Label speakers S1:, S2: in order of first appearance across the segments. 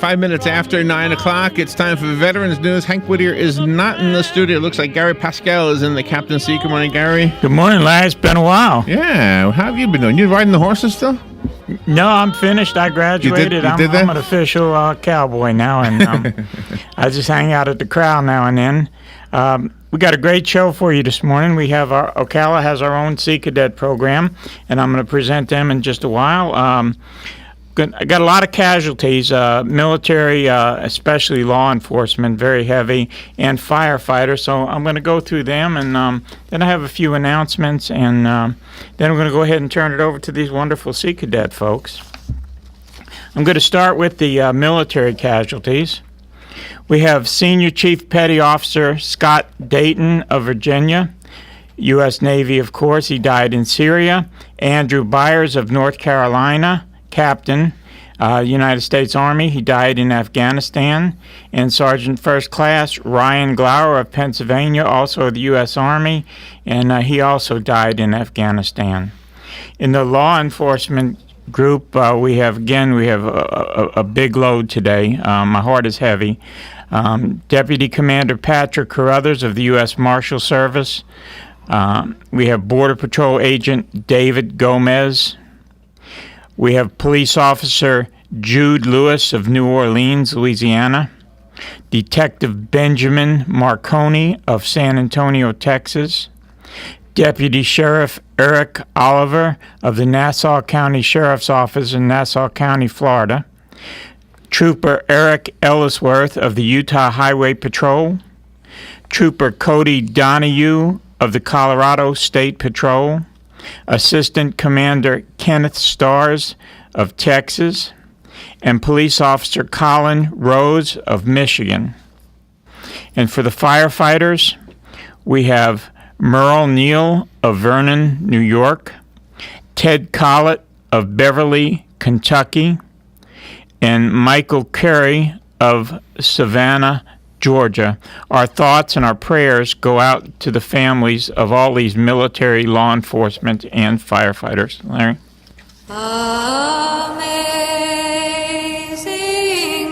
S1: 5 minutes after 9 o'clock. It's time for Veterans News. Hank Whittier is not in the studio. It looks like Gary Pascale is in the captain's seat. Good morning, Gary.
S2: Good morning, Larry. It's been a while.
S1: Yeah. How have you been doing? You riding the horses still?
S2: No, I'm finished. I graduated.
S1: You did that?
S2: I'm an official cowboy now, and I just hang out at the corral now and then. We got a great show for you this morning. We have Ocala has our own Sea Cadet program, and I'm going to present them in just a while. I got a lot of casualties, military, especially law enforcement, very heavy, and firefighters. So I'm going to go through them, and then I have a few announcements, and then we're going to go ahead and turn it over to these wonderful Sea Cadet folks. I'm going to start with the military casualties. We have Senior Chief Petty Officer Scott Dayton of Virginia, U.S. Navy, of course. He died in Syria. Andrew Byers of North Carolina, Captain, United States Army. He died in Afghanistan. And Sergeant First Class Ryan Glower of Pennsylvania, also of the U.S. Army, and he also died in Afghanistan. In the law enforcement group, we have a big load today. My heart is heavy. Deputy Commander Patrick Carruthers of the U.S. Marshal Service. We have Border Patrol Agent David Gomez. We have Police Officer Jude Lewis of New Orleans, Louisiana. Detective Benjamin Marconi of San Antonio, Texas. Deputy Sheriff Eric Oliver of the Nassau County Sheriff's Office in Nassau County, Florida. Trooper Eric Ellisworth of the Utah Highway Patrol. Trooper Cody Donahue of the Colorado State Patrol. Assistant Commander Kenneth Stars of Texas. And Police Officer Colin Rose of Michigan. And for the firefighters, we have Merle Neal of Vernon, New York, Ted Collett of Beverly, Kentucky, and Michael Carey of Savannah, Georgia. Our thoughts and our prayers go out to the families of all these military, law enforcement, and firefighters. Larry?
S3: Amazing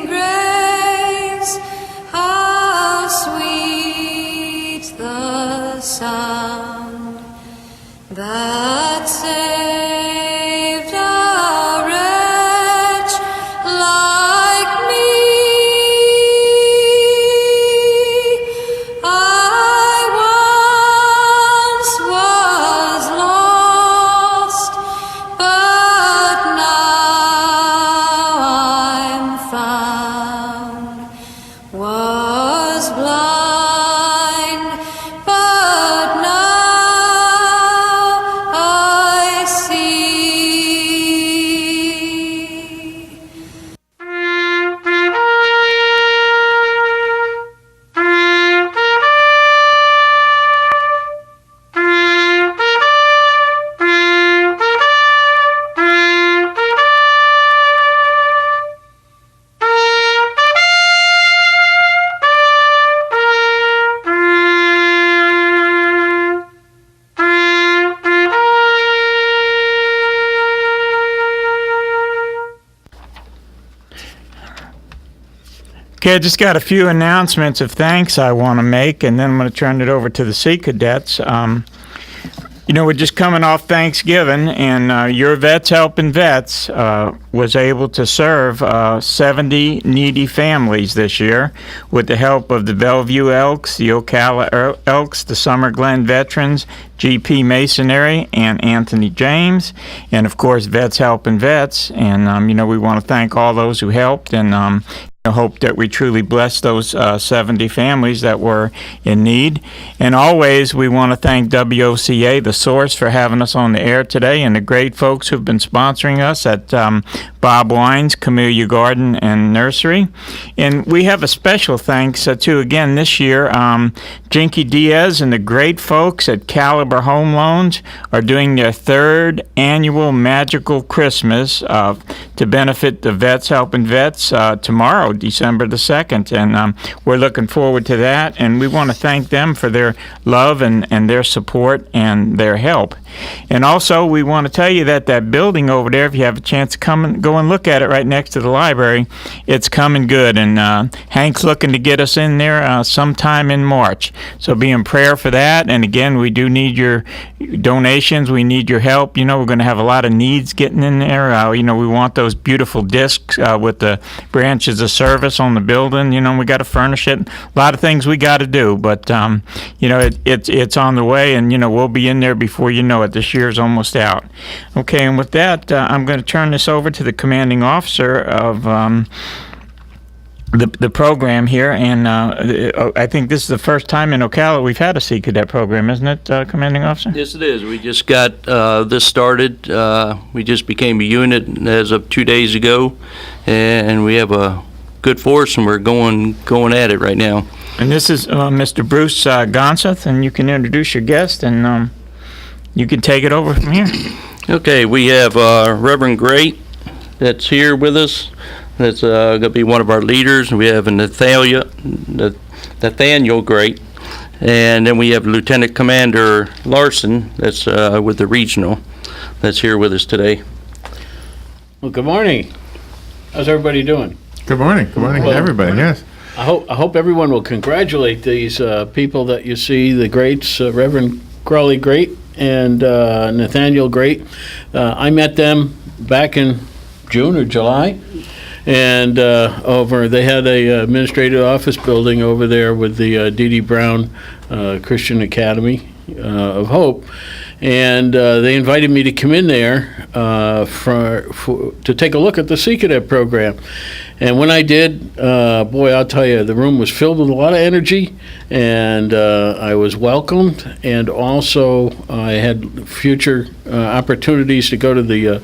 S3: grace, how sweet the sound that saved a wretch like me. I once was lost, but now I'm found. Was blind, but now I see.
S2: Okay, I just got a few announcements of thanks I want to make, and then I'm going to turn it over to the Sea Cadets. We're just coming off Thanksgiving, and your Vets Helping Vets was able to serve 70 needy families this year with the help of the Bellevue Elks, the Ocala Elks, the Summer Glen Veterans, GP Masonry, and Anthony James, and of course Vets Helping Vets. And we want to thank all those who helped, and hope that we truly bless those 70 families that were in need. And always we want to thank WOCA, the source, for having us on the air today, and the great folks who've been sponsoring us at Bob Wine's Camellia Garden and Nursery. And we have a special thanks to, again, this year, Jinky Diaz and the great folks at Caliber Home Loans are doing their third annual Magical Christmas to benefit the Vets Helping Vets tomorrow, December the 2nd. And we're looking forward to that. And we want to thank them for their love and their support and their help. And also, we want to tell you that building over there, if you have a chance to come and go and look at it right next to the library. It's coming good, and Hank's looking to get us in there sometime in March. So be in prayer for that. And again, we do need your donations. We need your help. We're going to have a lot of needs getting in there. We want those beautiful discs with the branches of service on the building. We got to furnish it. A lot of things we got to do, but it's on the way, and we'll be in there before you know it. This year's almost out. Okay, and with that, I'm going to turn this over to the commanding officer of the program here, and I think this is the first time in Ocala we've had a Sea Cadet program, isn't it, Commanding Officer?
S4: Yes, it is. We just got this started. We just became a unit as of 2 days ago, and we have a good force, and we're going at it right now.
S2: And this is Mr. Bruce Gonseth, and you can introduce your guest, and you can take it over from here.
S4: Okay, we have Reverend Great that's here with us. That's going to be one of our leaders. We have Nathaniel Great, and then we have Lieutenant Commander Larson that's with the regional that's here with us today.
S5: Well, good morning. How's everybody doing?
S1: Good morning. Good morning to everybody. Yes.
S5: I hope everyone will congratulate these people that you see, the greats, Reverend Crawley Great and Nathaniel Great. I met them back in June or July, and they had a administrative office building over there with the D.D. Brown Christian Academy of Hope, and they invited me to come in there to take a look at the Sea Cadet program. And when I did, boy, I'll tell you, the room was filled with a lot of energy, and I was welcomed, and also I had future opportunities to go to the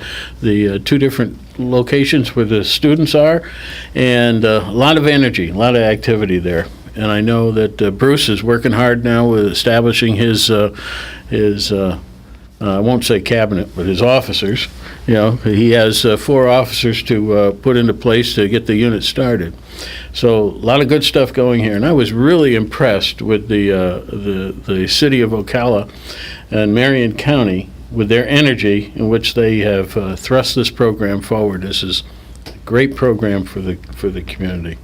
S5: two different locations where the students are, and a lot of energy, a lot of activity there. And I know that Bruce is working hard now with establishing his I won't say cabinet, but his officers. He has 4 officers to put into place to get the unit started. So a lot of good stuff going here, and I was really impressed with the city of Ocala and Marion County with their energy in which they have thrust this program forward. This is a great program for the community.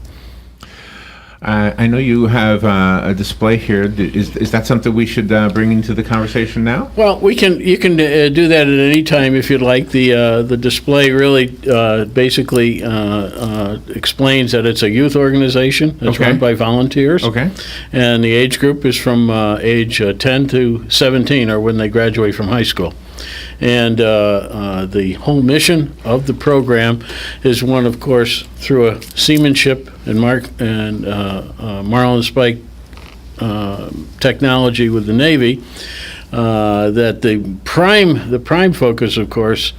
S1: I know you have a display here. Is that something we should bring into the conversation now?
S5: Well, you can do that at any time if you'd like. The display really basically explains that it's a youth organization that's run by volunteers.
S1: Okay.
S5: And the age group is from age 10 to 17, or when they graduate from high school. And the whole mission of the program is one, of course, through a seamanship and Marlin Spike technology with the Navy, that the prime focus, of course,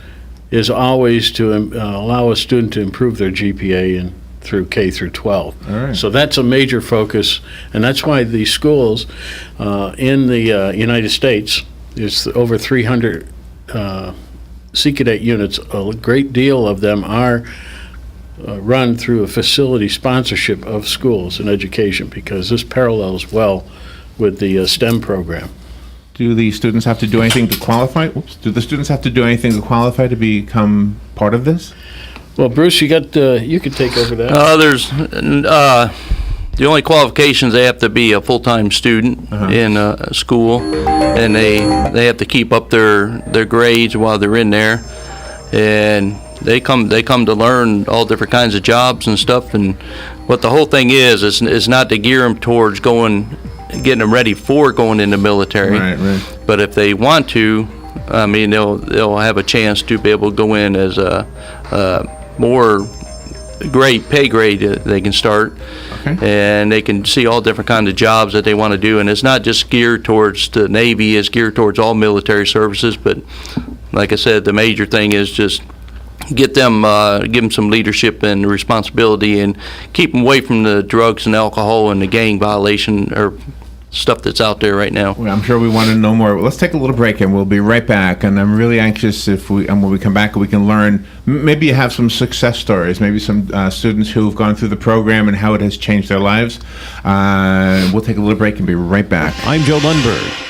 S5: is always to allow a student to improve their GPA through K through 12.
S1: All right.
S5: So that's a major focus, and that's why these schools in the United States, there's over 300 Sea Cadet units. A great deal of them are run through a facility sponsorship of schools and education, because this parallels well with the STEM program.
S1: Do the students have to do anything to qualify? Do the students have to do anything to qualify to become part of this?
S5: Well, Bruce, you could take over that.
S4: There's the only qualifications, they have to be a full-time student in a school, and they have to keep up their grades while they're in there, and they come to learn all different kinds of jobs and stuff. And what the whole thing is not to gear them towards getting them ready for going in the military.
S1: Right.
S4: But if they want to, I mean, they'll have a chance to be able to go in as a more great pay grade they can start. Okay. And they can see all different kinds of jobs that they want to do, and it's not just geared towards the Navy, it's geared towards all military services. But like I said, the major thing is just give them some leadership and responsibility, and keep them away from the drugs and alcohol and the gang violation or stuff that's out there right now.
S1: Well, I'm sure we want to know more. Let's take a little break, and we'll be right back. And I'm really anxious when we come back, we can learn. Maybe you have some success stories. Maybe some students who have gone through the program and how it has changed their lives. We'll take a little break and be right back.
S6: I'm Joe Lundberg.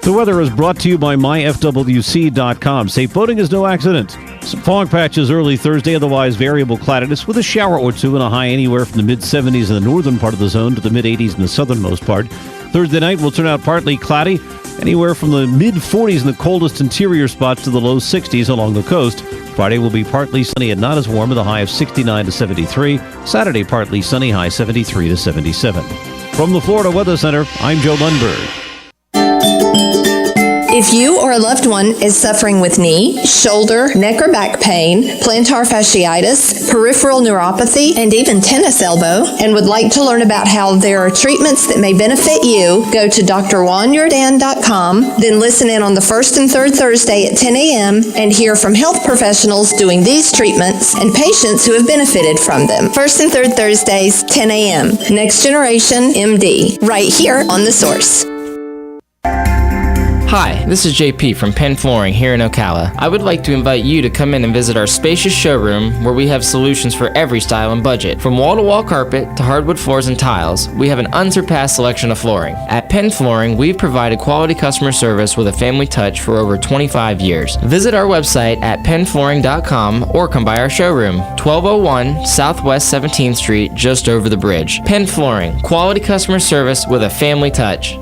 S6: The weather is brought to you by myfwc.com. Safe boating is no accident. Some fog patches early Thursday, otherwise variable cloudiness with a shower or two and a high anywhere from the mid-70s in the northern part of the zone to the mid-80s in the southernmost part. Thursday night will turn out partly cloudy, anywhere from the mid-40s in the coldest interior spots to the low 60s along the coast. Friday will be partly sunny and not as warm with a high of 69 to 73. Saturday partly sunny, high 73 to 77. From the Florida Weather Center, I'm Joe Lundberg.
S7: If you or a loved one is suffering with knee, shoulder, neck or back pain, plantar fasciitis, peripheral neuropathy, and even tennis elbow, and would like to learn about how there are treatments that may benefit you, go to drjuanyordan.com, then listen in on the first and third Thursday at 10 a.m. and hear from health professionals doing these treatments and patients who have benefited from them. First and third Thursdays, 10 a.m. Next Generation MD, right here on The Source.
S8: Hi, this is JP from Penn Flooring here in Ocala. I would like to invite you to come in and visit our spacious showroom where we have solutions for every style and budget. From wall-to-wall carpet to hardwood floors and tiles, we have an unsurpassed selection of flooring. At Penn Flooring, we've provided quality customer service with a family touch for over 25 years. Visit our website at pennflooring.com or come by our showroom, 1201 Southwest 17th Street, just over the bridge. Penn Flooring, quality customer service with a family touch.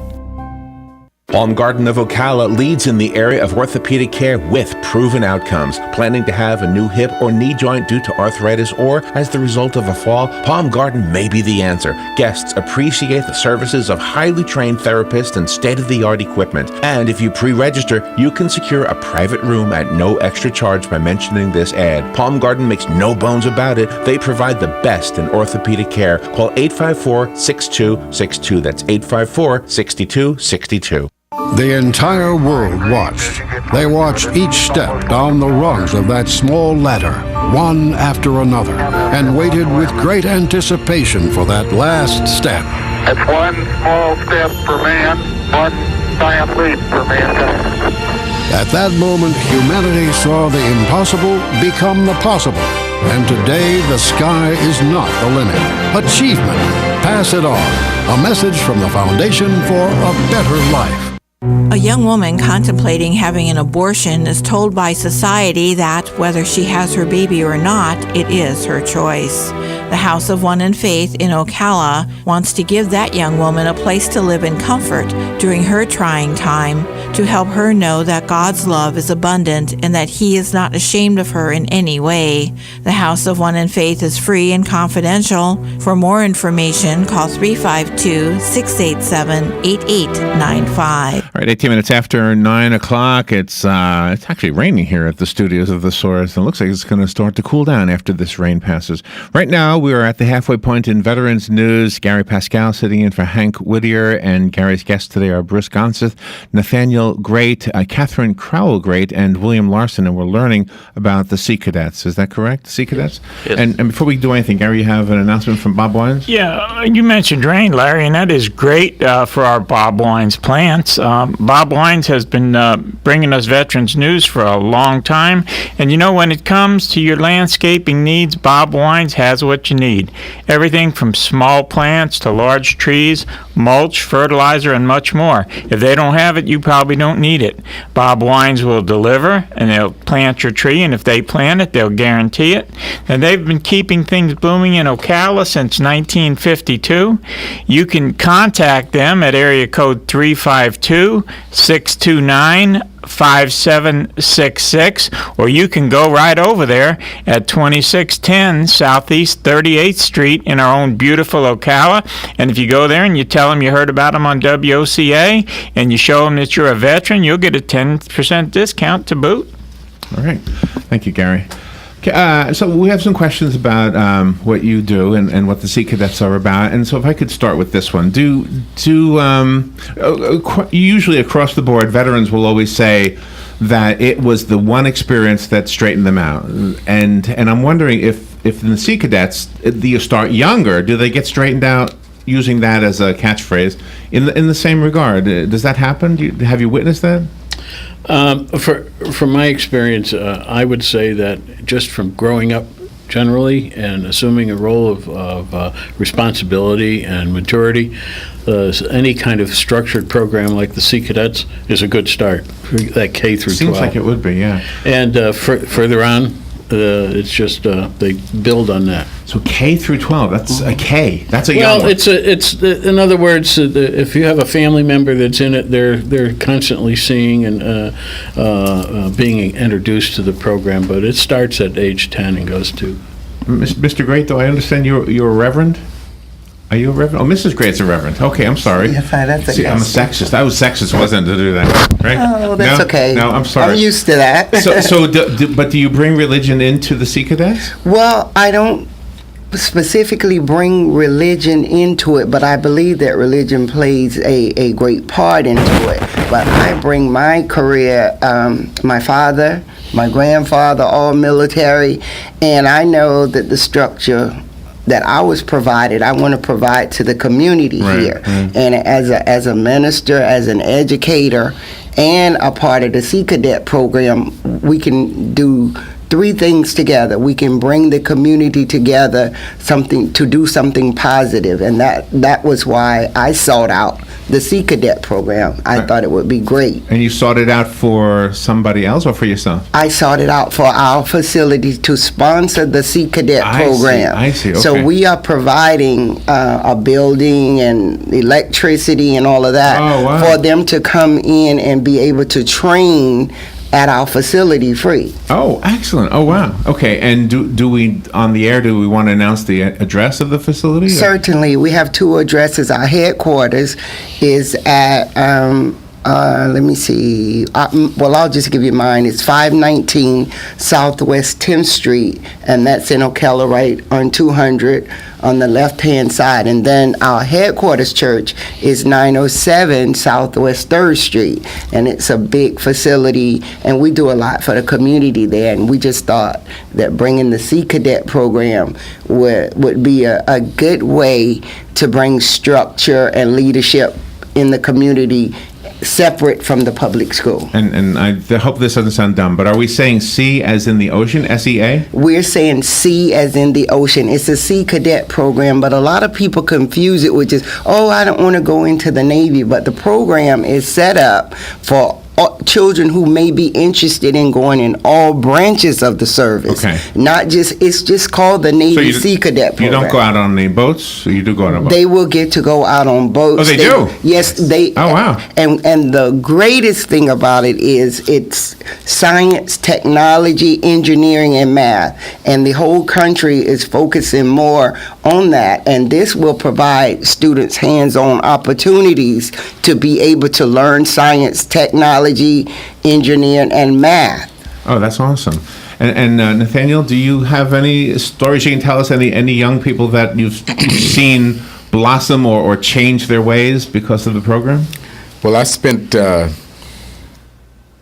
S1: Palm Garden of Ocala leads in the area of orthopedic care with proven outcomes. Planning to have a new hip or knee joint due to arthritis or as the result of a fall? Palm Garden may be the answer. Guests appreciate the services of highly trained therapists and state-of-the-art equipment. And if you pre-register, you can secure a private room at no extra charge by mentioning this ad. Palm Garden makes no bones about it. They provide the best in orthopedic care. Call 854-6262. That's 854-6262.
S9: The entire world watched. They watched each step down the rungs of that small ladder, one after another, and waited with great anticipation for that last step.
S10: It's one small step for man, one giant leap for mankind.
S9: At that moment, humanity saw the impossible become the possible. And today, the sky is not the limit. Achievement. Pass it on. A message from the Foundation for a Better Life.
S11: A young woman contemplating having an abortion is told by society that whether she has her baby or not, it is her choice. The House of One in Faith in Ocala wants to give that young woman a place to live in comfort during her trying time, to help her know that God's love is abundant and that He is not ashamed of her in any way. The House of One in Faith is free and confidential. For more information, call 352-687-8895.
S1: All right, 18 minutes after 9 o'clock. It's actually raining here at the studios of The Source, and it looks like it's going to start to cool down after this rain passes. Right now, we are at the halfway point in Veterans News. Gary Pascale sitting in for Hank Whittier, and Gary's guests today are Bruce Gonseth, Nathaniel Great, Catherine Crowell Great, and William Larson, and we're learning about the Sea Cadets. Is that correct, Sea Cadets?
S4: Yes.
S1: And before we do anything, Gary, you have an announcement from Bob Wines?
S2: Yeah, you mentioned rain, Larry, and that is great for our Bob Wines plants. Bob Wines has been bringing us veterans news for a long time, and you know, when it comes to your landscaping needs, Bob Wines has what you need. Everything from small plants to large trees, mulch, fertilizer, and much more. If they don't have it, you probably don't need it. Bob Wines will deliver, and they'll plant your tree, and if they plant it, they'll guarantee it. And they've been keeping things blooming in Ocala since 1952. You can contact them at area code 352-629-5766, or you can go right over there at 2610 Southeast 38th Street in our own beautiful Ocala. And if you go there and you tell them you heard about them on WOCA and you show them that you're a veteran, you'll get a 10% discount to boot.
S1: All right. Thank you, Gary. So we have some questions about what you do and what the Sea Cadets are about. And so if I could start with this one. Usually across the board, veterans will always say that it was the one experience that straightened them out. And I'm wondering if in the Sea Cadets, do you start younger? Do they get straightened out using that as a catchphrase in the same regard? Does that happen? Have you witnessed that?
S5: From my experience, I would say that just from growing up generally and assuming a role of responsibility and maturity, any kind of structured program like the Sea Cadets is a good start for that K through 12.
S1: Seems like it would be, yeah.
S5: And further on, it's just they build on that.
S1: So K through 12, that's a K. That's a young
S5: Well,
S1: one.
S5: it's in other words, if you have a family member that's in it, they're constantly seeing and being introduced to the program. But it starts at age 10 and goes to.
S1: Mr. Great, though, I understand you're a reverend? Are you a reverend? Oh, Mrs. Great's a reverend. Okay, I'm sorry.
S12: Yes, that's
S1: See,
S12: okay.
S1: I'm a sexist. I was sexist, wasn't to do that, right?
S12: Oh, that's
S1: No?
S12: okay.
S1: No, I'm sorry.
S12: I'm used to that.
S1: But do you bring religion into the Sea Cadets?
S12: Well, I don't specifically bring religion into it, but I believe that religion plays a great part into it. But I bring my career, my father, my grandfather, all military, and I know that the structure that I was provided, I want to provide to the community here. And as a minister, as an educator, and a part of the Sea Cadet program, we can do three things together. We can bring the community together, to do something positive, and that was why I sought out the Sea Cadet program. I thought it would be great.
S1: And you sought it out for somebody else or for yourself?
S12: I sought it out for our facility to sponsor the Sea Cadet program.
S1: I see, okay.
S12: So we are providing a building and electricity and all of that for them to come in and be able to train at our facility free.
S1: Oh, excellent. Oh, wow. Okay, and do we, on the air, do we want to announce the address of the facility?
S12: Certainly. We have two addresses. Our headquarters is at, let me see, well, I'll just give you mine. It's 519 Southwest 10th Street, and that's in Ocala, right on 200 on the left-hand side. And then our headquarters church is 907 Southwest 3rd Street, and it's a big facility, and we do a lot for the community there, and we just thought that bringing the Sea Cadet program would be a good way to bring structure and leadership in the community separate from the public school.
S1: And I hope this doesn't sound dumb, but are we saying sea as in the ocean, S-E-A?
S12: We're saying sea as in the ocean. It's a Sea Cadet program, but a lot of people confuse it with just, I don't want to go into the Navy, but the program is set up for children who may be interested in going in all branches of the service. Okay. Not just, it's just called the Navy Sea Cadet program.
S1: You don't go out on the boats? Or you do go out on boats?
S12: They will get to go out on boats.
S1: Oh, they do?
S12: Yes, they.
S1: Oh, wow.
S12: And the greatest thing about it is it's science, technology, engineering, and math. And the whole country is focusing more on that. And this will provide students hands-on opportunities to be able to learn science, technology, engineering, and math.
S1: Oh, that's awesome. And Nathaniel, do you have any stories you can tell us, any young people that you've seen blossom or change their ways because of the program?
S13: Well, I spent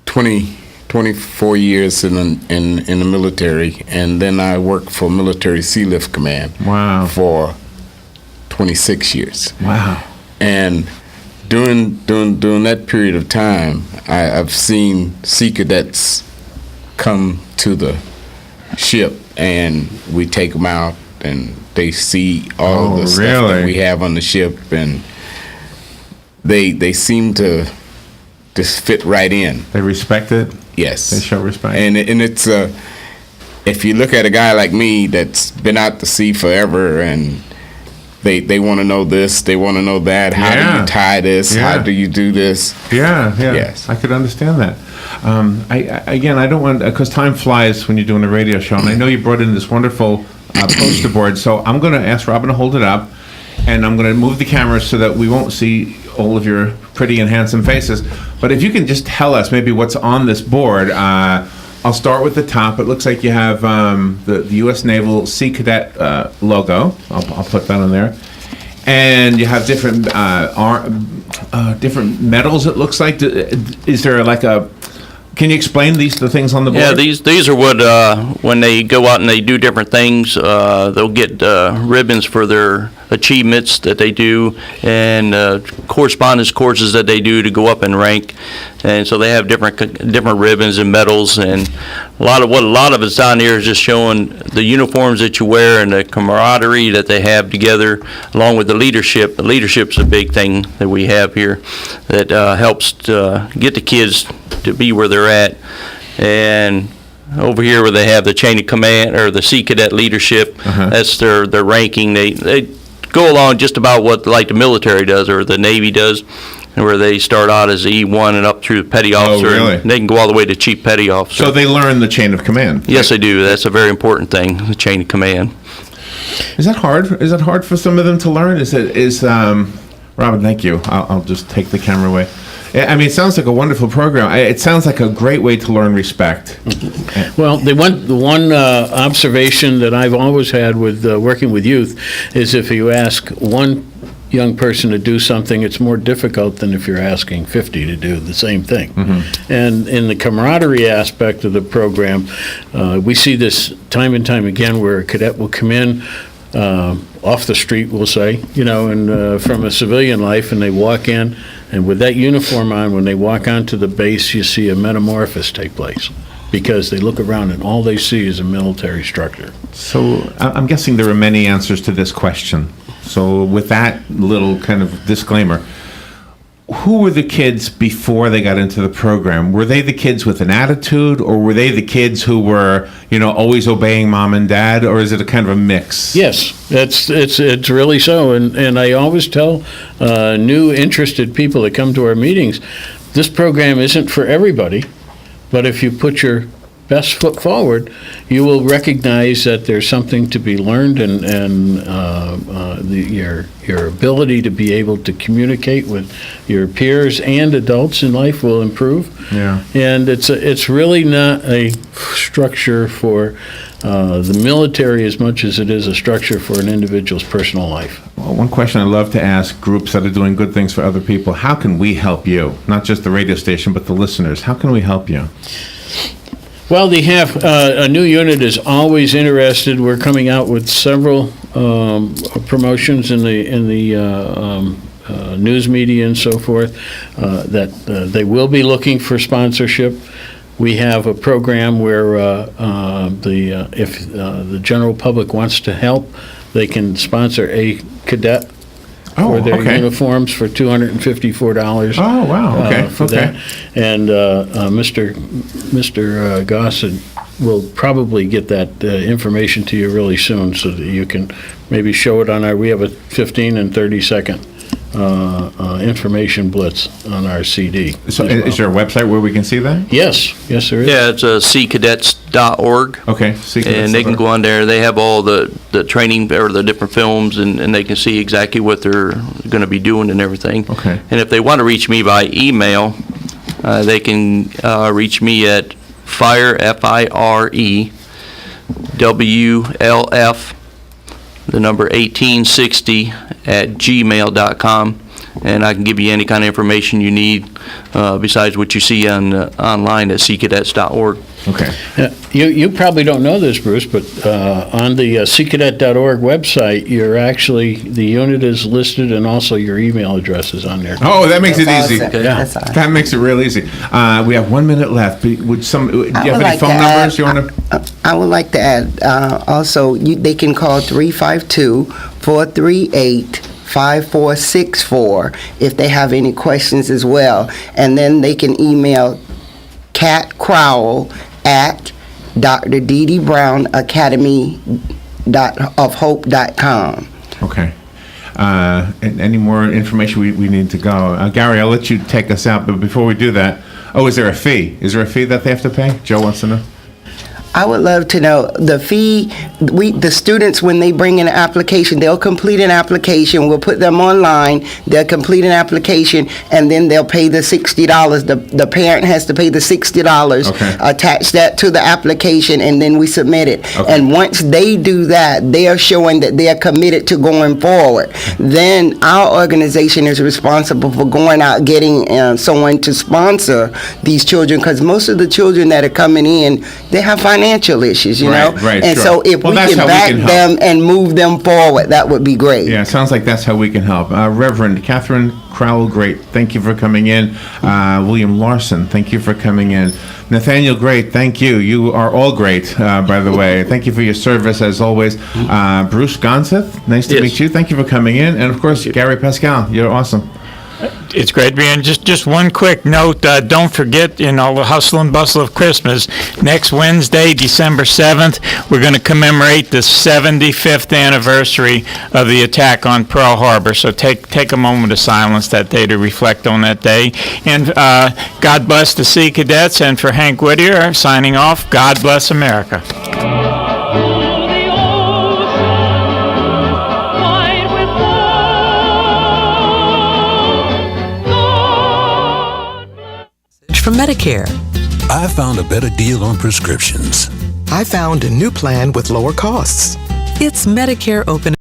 S13: 24 years in the military, and then I worked for Military Sea Lift Command for 26 years.
S1: Wow.
S13: And during that period of time, I've seen Sea Cadets come to the ship, and we take them out, and they see all the stuff that we have on the ship, and they seem to just fit right in.
S1: They respect it?
S13: Yes.
S1: They show respect.
S13: And it's if you look at a guy like me that's been out to sea forever, and they want to know this, they want to know that. How do you tie this? How do you do this?
S1: Yeah.
S13: Yes.
S1: I could understand that. I don't want, because time flies when you're doing a radio show, and I know you brought in this wonderful poster board, so I'm going to ask Robin to hold it up, and I'm going to move the camera so that we won't see all of your pretty and handsome faces. But if you can just tell us maybe what's on this board. I'll start with the top. It looks like you have the U.S. Naval Sea Cadet logo. I'll put that on there. And you have different different medals, it looks like. Is there like a... Can you explain the things on the board?
S4: Yeah, these are what, when they go out and they do different things, they'll get ribbons for their achievements that they do, and correspondence courses that they do to go up in rank. And so they have different ribbons and medals, and a lot of it's down here is just showing the uniforms that you wear and the camaraderie that they have together, along with the leadership. The leadership's a big thing that we have here that helps to get the kids to be where they're at. And over here where they have the chain of command, or the Sea Cadet leadership, that's their ranking. They go along just about what like the military does or the Navy does, where they start out as E1 and up through petty officer.
S1: really?
S4: And they can go all the way to chief petty officer.
S1: So they learn the chain of command.
S4: Yes, they do. That's a very important thing, the chain of command.
S1: Is that hard? Is that hard for some of them to learn? Robin, thank you. I'll just take the camera away. I mean, it sounds like a wonderful program. It sounds like a great way to learn respect.
S5: Well, the one observation that I've always had with working with youth is if you ask one young person to do something, it's more difficult than if you're asking 50 to do the same thing. And in the camaraderie aspect of the program, we see this time and time again where a cadet will come in off the street, we'll say, and from a civilian life, and they walk in, and with that uniform on, when they walk onto the base, you see a metamorphosis take place, because they look around and all they see is a military structure.
S1: So I'm guessing there are many answers to this question. So with that little kind of disclaimer, who were the kids before they got into the program? Were they the kids with an attitude, or were they the kids who were, always obeying mom and dad, or is it a kind of a mix?
S5: Yes, it's really so, and I always tell new interested people that come to our meetings, this program isn't for everybody, but if you put your best foot forward, you will recognize that there's something to be learned, and your ability to be able to communicate with your peers and adults in life will improve.
S1: Yeah.
S5: And it's really not a structure for the military as much as it is a structure for an individual's personal life.
S1: Well, one question I love to ask groups that are doing good things for other people: how can we help you? Not just the radio station, but the listeners. How can we help you?
S5: Well, they have a new unit is always interested. We're coming out with several promotions in the news media and so forth that they will be looking for sponsorship. We have a program where if the general public wants to help, they can sponsor a cadet for their uniforms for $254.
S1: Oh, wow. Okay.
S5: For that. And Mr. Gossett will probably get that information to you really soon, so that you can maybe show it on we have a 15 and 30 second information blitz on our CD.
S1: So is there a website where we can see that?
S5: Yes, there is.
S4: Yeah, it's seacadets.org.
S1: Okay,
S4: and they can go on there. They have all the training or the different films, and they can see exactly what they're going to be doing and everything.
S1: Okay.
S4: And if they want to reach me by email, they can reach me at FireWLF, the number 1860 at gmail.com, and I can give you any kind of information you need besides what you see online at seacadets.org.
S1: Okay.
S5: You probably don't know this, Bruce, but on the seacadet.org website, the unit is listed, and also your email address is on there.
S1: Oh, that makes it easy.
S12: Awesome. That's awesome.
S1: That makes it real easy. We have 1 minute left. Do you have any phone numbers you want to?
S12: I would like to add, also, they can call 352-438-5464 if they have any questions as well. And then they can email Kat Crowell at drdbrownacademy.ofhope.com.
S1: Okay. And any more information we need to go? Gary, I'll let you take us out, but before we do that, is there a fee? Is there a fee that they have to pay? Joe wants to know.
S12: I would love to know the fee. The students, when they bring in an application, they'll complete an application. We'll put them online. They'll complete an application, and then they'll pay the $60. The parent has to pay the $60.
S1: Okay.
S12: Attach that to the application, and then we submit it.
S1: Okay.
S12: And once they do that, they are showing that they are committed to going forward. Then our organization is responsible for going out getting someone to sponsor these children, because most of the children that are coming in, they have financial financial issues, you know?
S1: Right,
S12: And
S1: sure.
S12: so if
S1: Well,
S12: we
S1: that's
S12: can
S1: how we
S12: back
S1: can help.
S12: them and move them forward, that would be great.
S1: Yeah, it sounds like that's how we can help. Reverend Catherine Crowell, great. Thank you for coming in. William Larson, thank you for coming in. Nathaniel, great. Thank you. You are all great, by the way. Thank you for your service, as always. Bruce Gonseth, nice to
S5: Yes.
S1: meet you. Thank you for coming in. And, of course, Gary Pascale, you're awesome.
S2: It's great being. Just one quick note. Don't forget, the hustle and bustle of Christmas. Next Wednesday, December 7th, we're going to commemorate the 75th anniversary of the attack on Pearl Harbor. So take a moment of silence that day to reflect on that day. And God bless the Sea Cadets. And for Hank Whittier, signing off, God bless America.
S14: From Medicare.
S15: I found a better deal on prescriptions.
S14: I found a new plan with lower costs. It's Medicare Open